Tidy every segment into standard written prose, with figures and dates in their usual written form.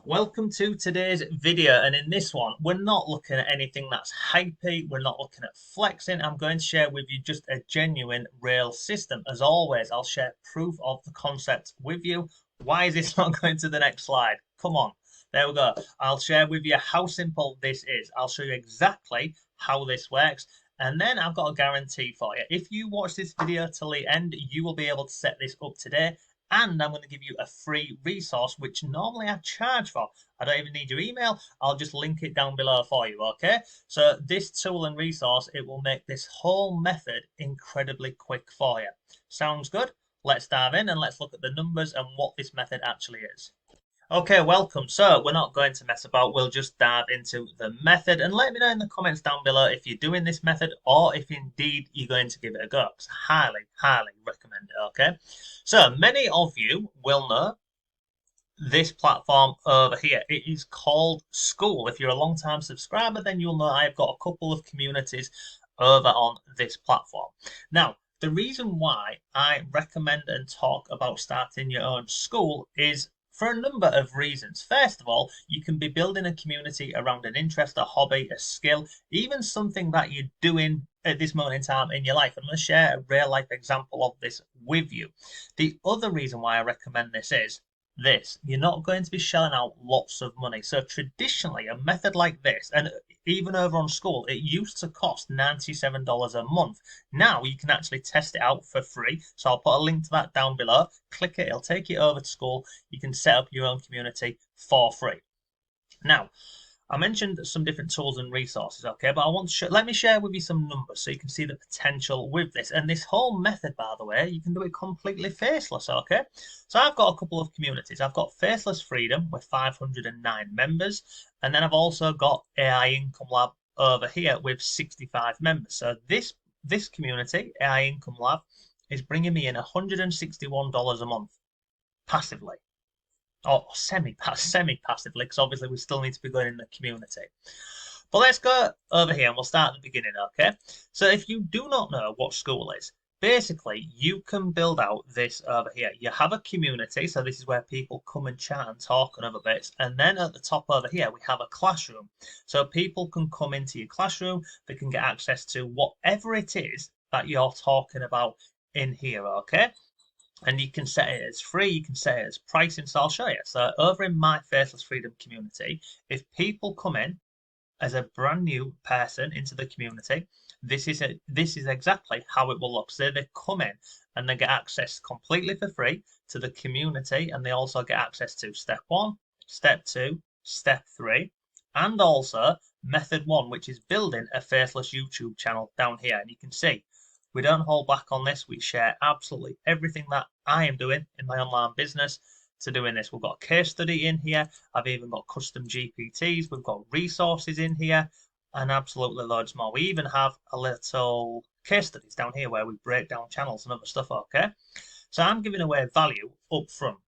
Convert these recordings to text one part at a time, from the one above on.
Welcome to today's video, and in this one we're not looking at anything that's hypey, we're not looking at flexing. I'm going to share with you just a genuine real system. As always, I'll share proof of the concept with you. Why is this not going to the next slide? Come on, there we go. I'll share with you how simple this is. I'll show you exactly how this works, and then I've got a guarantee for you. If you watch this video till the end, you will be able to set this up today, and I'm going to give you a free resource, which normally I charge for. I don't even need your email. I'll just link it down below for you, okay? So this tool and resource, it will make this whole method incredibly quick for you. Sounds good? Let's dive in and let's look at the numbers and what this method actually is. Okay, welcome. So we're not going to mess about. We'll just dive into the method and let me know in the comments down below if you're doing this method or if indeed you're going to give it a go. Because I highly recommend it. Okay. So many of you will know this platform over here. It is called Skool. If you're a long time subscriber, then you'll know I've got a couple of communities over on this platform. Now, the reason why I recommend and talk about starting your own school is for a number of reasons. First of all, you can be building a community around an interest, a hobby, a skill, even something that you're doing at this moment in time in your life. I'm going to share a real life example of this with you. The other reason why I recommend this is this: you're not going to be shelling out lots of money. So traditionally, a method like this, and even over on Skool, it used to cost $97 a month. Now you can actually test it out for free. So I'll put a link to that down below. Click it, it'll take you over to Skool. You can set up your own community for free. Now, I mentioned some different tools and resources, okay, but I want to let me share with you some numbers so you can see the potential with this. And this whole method, by the way, you can do it completely faceless, okay? So I've got a couple of communities. I've got Faceless Freedom with 509 members, and then I've also got AI Income Lab over here with 65 members. So this community, AI Income Lab, is bringing me in $161 a month passively, or semi-passively, because obviously we still need to be going in the community. But let's go over here and we'll start at the beginning, okay? So if you do not know what Skool is, basically you can build out this over here. You have a community, so this is where people come and chat and talk and other bits. And then at the top over here, we have a classroom. So people can come into your classroom, they can get access to whatever it is that you're talking about in here, okay? And you can set it as free, you can set it as pricing, so I'll show you. So over in my Faceless Freedom community, if people come in as a brand new person into the community, this is exactly how it will look. So they come in and they get access completely for free to the community, and they also get access to step 1, step 2, step 3, and also method 1, which is building a faceless YouTube channel down here. And you can see we don't hold back on this. We share absolutely everything that I am doing in my online business to doing this. We've got a case study in here. I've even got custom GPTs. We've got resources in here and absolutely loads more. We even have a little case studies down here where we break down channels and other stuff, okay? So I'm giving away value up front.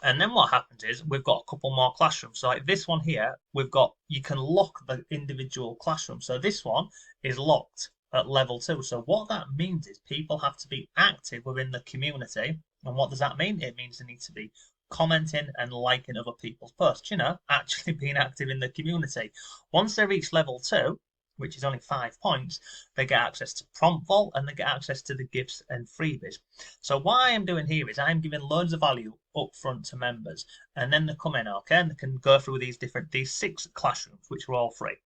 And then what happens is we've got a couple more classrooms. So like this one here, you can lock the individual classroom. So this one is locked at level 2. So what that means is people have to be active within the community. And what does that mean? It means they need to be commenting and liking other people's posts, actually being active in the community. Once they reach level 2, which is only 5 points, they get access to Prompt Vault and they get access to the gifts and freebies. So what I am doing here is I'm giving loads of value up front to members, and then they come in, okay, and they can go through these 6 classrooms, which are all free.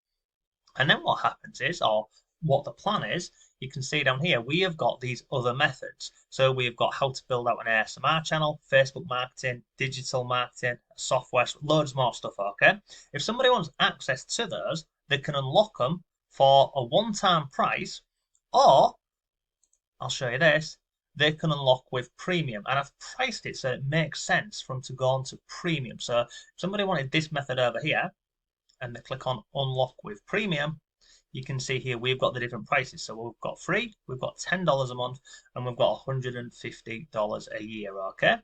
And then what happens is, or what the plan is, you can see down here, we have got these other methods. So we've got how to build out an ASMR channel, Facebook marketing, digital marketing, software, loads more stuff, okay? If somebody wants access to those, they can unlock them for a one-time price, or, I'll show you this, they can unlock with premium. And I've priced it so it makes sense for them to go on to premium. So if somebody wanted this method over here, and they click on unlock with premium, you can see here we've got the different prices. So we've got free, we've got $10 a month, and we've got $150 a year, okay?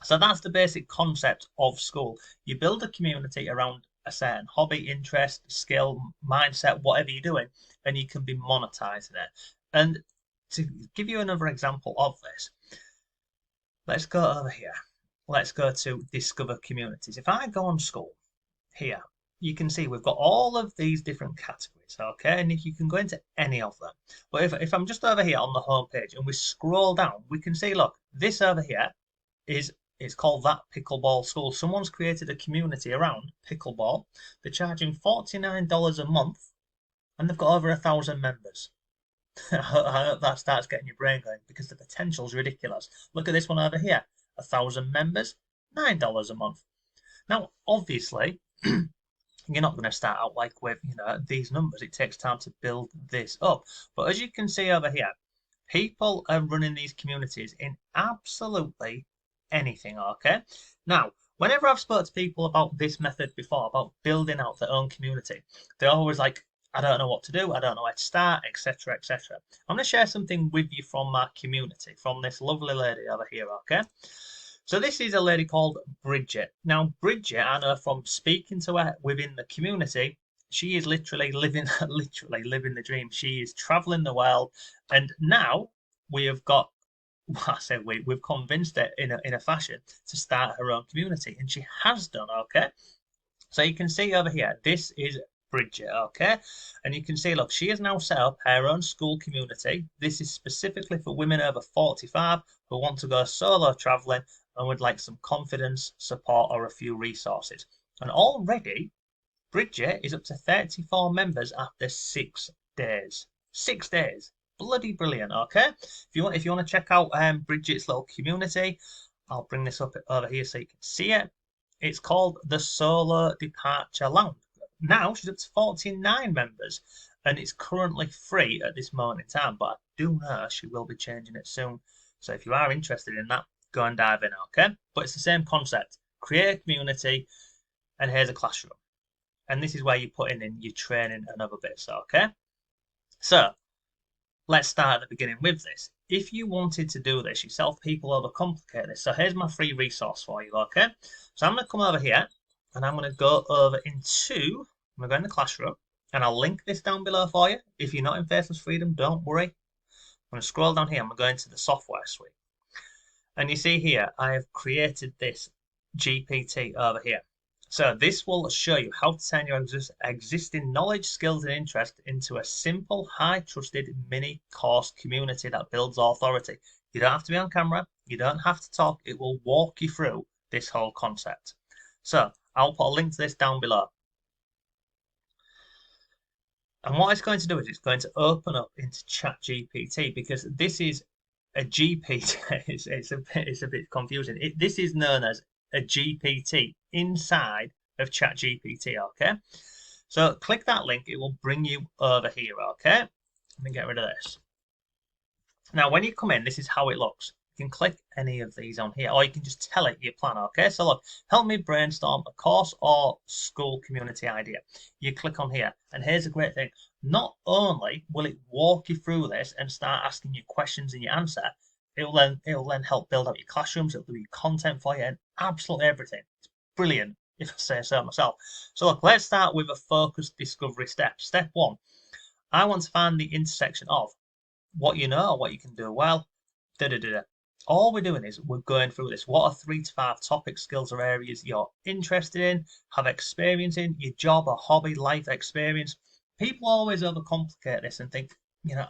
So that's the basic concept of Skool. You build a community around a certain hobby, interest, skill, mindset, whatever you're doing, and you can be monetizing it. And to give you another example of this, let's go over here. let's go to discover communities. If I go on Skool here, you can see we've got all of these different categories, okay? And if you can go into any of them. But if I'm just over here on the home page and we scroll down, we can see, look, this over here is it's called That Pickleball School. Someone's created a community around pickleball. They're charging $49 a month and they've got over 1,000 members. I hope that starts getting your brain going because the potential's ridiculous. Look at this one over here. 1,000 members, $9 a month. Now, obviously, you're not going to start out like with these numbers. It takes time to build this up. But as you can see over here, people are running these communities in absolutely anything, okay? Now, whenever I've spoken to people about this method before, about building out their own community, they're always like, I don't know what to do, I don't know where to start, etc., etc. I'm going to share something with you from my community, from this lovely lady over here, okay? So this is a lady called Bridget. Now, Bridget, I know from speaking to her within the community, she is literally living the dream. She is traveling the world, and now we have got, well, I say we've convinced her in a fashion to start her own community, and she has done, okay? So you can see over here, this is Bridget, okay? And you can see, look, she has now set up her own Skool community. This is specifically for women over 45 who want to go solo traveling and would like some confidence, support, or a few resources. And already, Bridget is up to 34 members after 6 days. 6 days. Bloody brilliant, okay? If you want to check out Bridget's little community, I'll bring this up over here so you can see it. It's called the Solo Departure Lounge. Now she's up to 49 members, and it's currently free at this moment in time, but I do know she will be changing it soon. So if you are interested in that, go and dive in, okay? But it's the same concept. Create a community, and here's a classroom. And this is where you put in your training and other bits, okay? So let's start at the beginning with this. If you wanted to do this yourself, people overcomplicate this. So here's my free resource for you, okay? So I'm going to come over here, and I'm going to go over into, I'm going to go in the classroom, and I'll link this down below for you. If you're not in Faceless Freedom, don't worry. I'm going to scroll down here, I'm going to go into the software suite. And you see here, I have created this GPT over here. So this will show you how to turn your existing knowledge, skills, and interest into a simple, high-trusted mini course community that builds authority. You don't have to be on camera. You don't have to talk. It will walk you through this whole concept. So I'll put a link to this down below. And what it's going to do is it's going to open up into ChatGPT because this is a GPT. It's a bit confusing. This is known as a GPT inside of ChatGPT, okay? So click that link, it will bring you over here, okay? Let me get rid of this. Now, when you come in, this is how it looks. You can click any of these on here, or you can just tell it your plan, okay? So look, help me brainstorm a course or school community idea. You click on here, and here's a great thing. Not only will it walk you through this and start asking you questions and you answer, it'll then help build out your classrooms, it'll do your content for you, and absolutely everything. It's brilliant, if I say so myself. So look, let's start with a focused discovery step. Step 1, I want to find the intersection of what you know or what you can do well. All we're doing is we're going through this. What are 3 to 5 topic skills or areas you're interested in, have experience in, your job or hobby, life experience? People always overcomplicate this and think,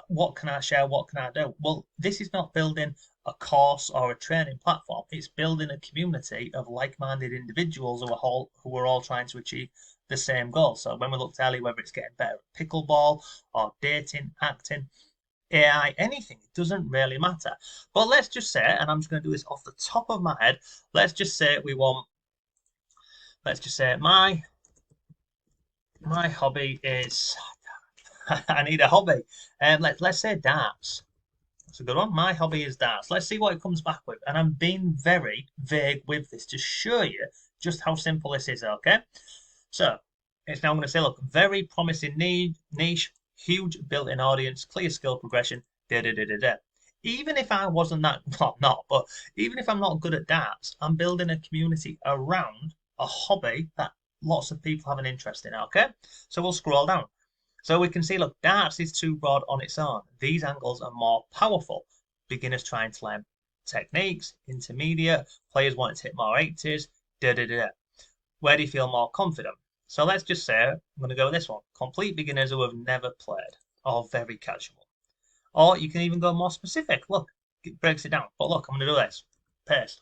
what can I share? What can I do? Well, this is not building a course or a training platform. It's building a community of like-minded individuals who are all trying to achieve the same goal. So when we looked earlier, whether it's getting better at pickleball or dating, acting, AI, anything, it doesn't really matter. But let's just say, and I'm just going to do this off the top of my head, let's just say my hobby is, I need a hobby. Let's say darts. That's a good one. My hobby is darts. Let's see what it comes back with. And I'm being very vague with this to show you just how simple this is, okay? So it's now going to say, look, very promising niche, huge built-in audience, clear skill progression, Even if I wasn't that, well, not, but even if I'm not good at darts, I'm building a community around a hobby that lots of people have an interest in, okay? So we'll scroll down. So we can see, look, darts is too broad on its own. These angles are more powerful. Beginners trying to learn techniques, intermediate, players wanting to hit more 80s, da da da. Where do you feel more confident? So let's just say I'm going to go with this one. Complete beginners who have never played or very casual. Or you can even go more specific. Look, it breaks it down. But look, I'm going to do this. Paste.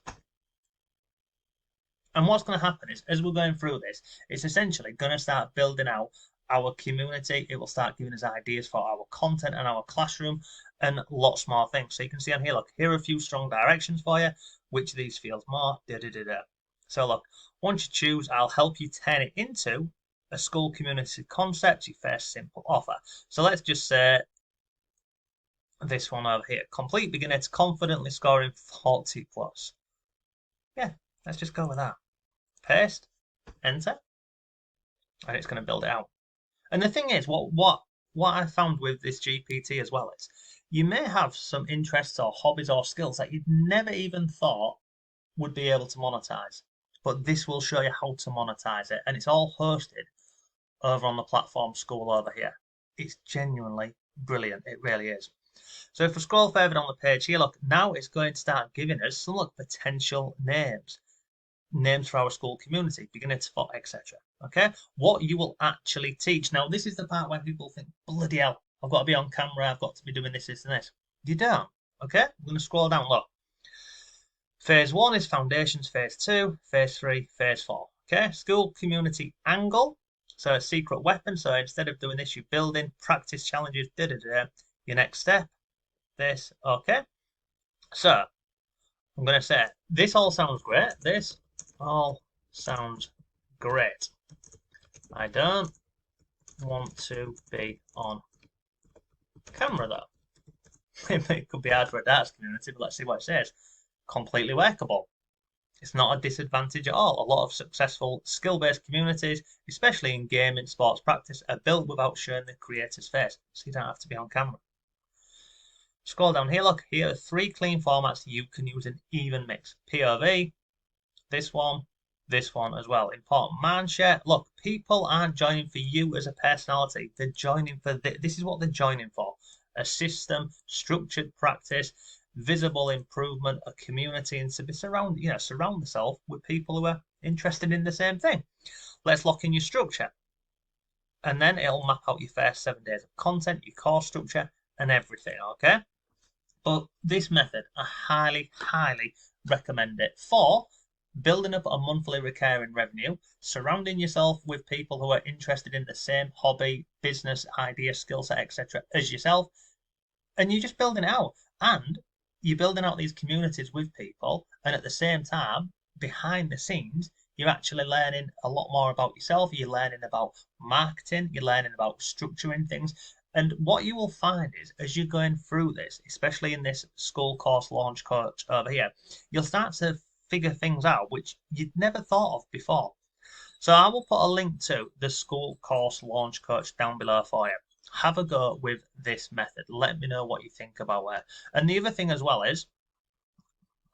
And what's going to happen is, as we're going through this, it's essentially going to start building out our community. It will start giving us ideas for our content and our classroom and lots more things. So you can see on here, look, here are a few strong directions for you. Which of these feels more? Da, da, da, da. So look, once you choose, I'll help you turn it into a Skool community concept, your first simple offer. So let's just say this one over here. Complete beginner to confidently scoring 40 plus. Yeah, let's just go with that. Paste, enter, and it's going to build it out. And the thing is, what I found with this GPT as well is, you may have some interests or hobbies or skills that you'd never even thought would be able to monetize. But this will show you how to monetize it, and it's all hosted over on the platform Skool over here. It's genuinely brilliant. It really is. So if we scroll further on the page here, look, now it's going to start giving us some potential names for our Skool community, beginner to foot, etc. Okay, what you will actually teach. Now, this is the part where people think, bloody hell, I've got to be on camera, I've got to be doing this, this, and this. You don't. Okay, I'm going to scroll down. Look, phase 1 is foundations, phase 2, phase 3, phase 4. Okay, Skool community angle. So a secret weapon. So instead of doing this, you're building practice challenges. Da, da, da. Your next step, this. Okay, so I'm going to say this all sounds great. This all sounds great. I don't want to be on camera though. It could be hard for a darts community, but let's see what it says. Completely workable. It's not a disadvantage at all. A lot of successful skill-based communities, especially in gaming, sports practice, are built without showing the creator's face, so you don't have to be on camera. Scroll down here, look, here are 3 clean formats you can use in even mix. POV, this one as well. Important mind share. Look, people aren't joining for you as a personality. They're joining for this is what they're joining for. A system, structured practice, visible improvement, a community, and to be surround yourself with people who are interested in the same thing. Let's lock in your structure. And then it'll map out your first 7 days of content, your course structure, and everything, okay? But this method, I highly, highly recommend it for building up a monthly recurring revenue, surrounding yourself with people who are interested in the same hobby, business, idea, skill set, etc. as yourself, and you're just building it out. And you're building out these communities with people, and at the same time, behind the scenes, you're actually learning a lot more about yourself. You're learning about marketing, you're learning about structuring things. And what you will find is, as you're going through this, especially in this Skool course launch coach over here, you'll start to figure things out which you'd never thought of before. So I will put a link to the Skool course launch coach down below for you. Have a go with this method. Let me know what you think about it. And the other thing as well is,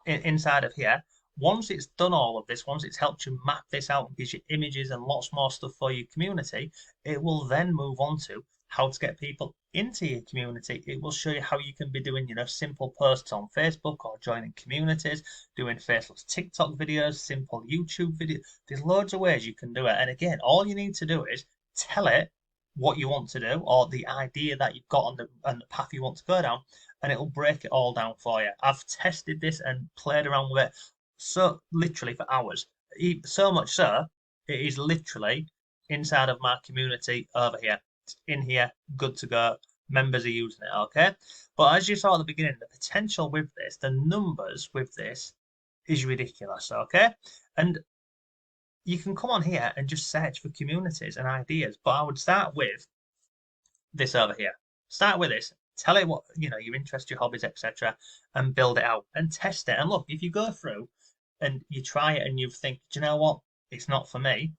inside of here, once it's done all of this, once it's helped you map this out and gives you images and lots more stuff for your community, it will then move on to how to get people into your community. It will show you how you can be doing, simple posts on Facebook or joining communities, doing Faceless TikTok videos, simple YouTube videos. There's loads of ways you can do it. And again, all you need to do is tell it what you want to do or the idea that you've got on the path you want to go down, and it'll break it all down for you. I've tested this and played around with it so literally for hours. So much so, it is literally inside of my community over here. It's in here, good to go. Members are using it, okay? But as you saw at the beginning, the potential with this, the numbers with this is ridiculous, okay? And you can come on here and just search for communities and ideas. But I would start with this over here. Start with this. Tell it what, your interests, your hobbies, etc. and build it out and test it. And look, if you go through and you try it and you think, do you know what? It's not for me.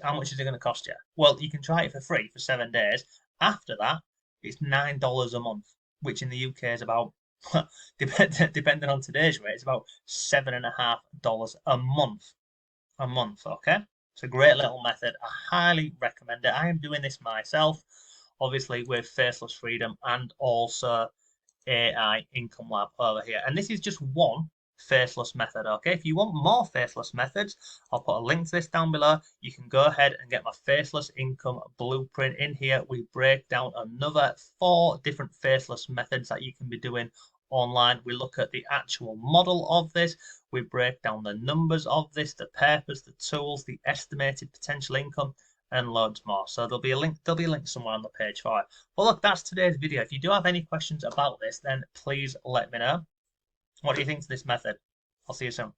How much is it going to cost you? Well, you can try it for free for 7 days. After that, it's $9 a month, which in the UK is about, depending on today's rate, it's about $7.50 a month. A month, okay? It's a great little method. I highly recommend it. I am doing this myself, obviously with Faceless Freedom and also AI Income Lab over here. And this is just one faceless method. Okay, if you want more faceless methods, I'll put a link to this down below. You can go ahead and get my faceless income blueprint. In here we break down another 4 different faceless methods that you can be doing online. We look at the actual model of this, we break down the numbers of this, the purpose, the tools, the estimated potential income, and loads more. So there'll be a link somewhere on the page for it. Well, look, that's today's video. If you do have any questions about this, then please let me know. What do you think of this method? I'll see you soon.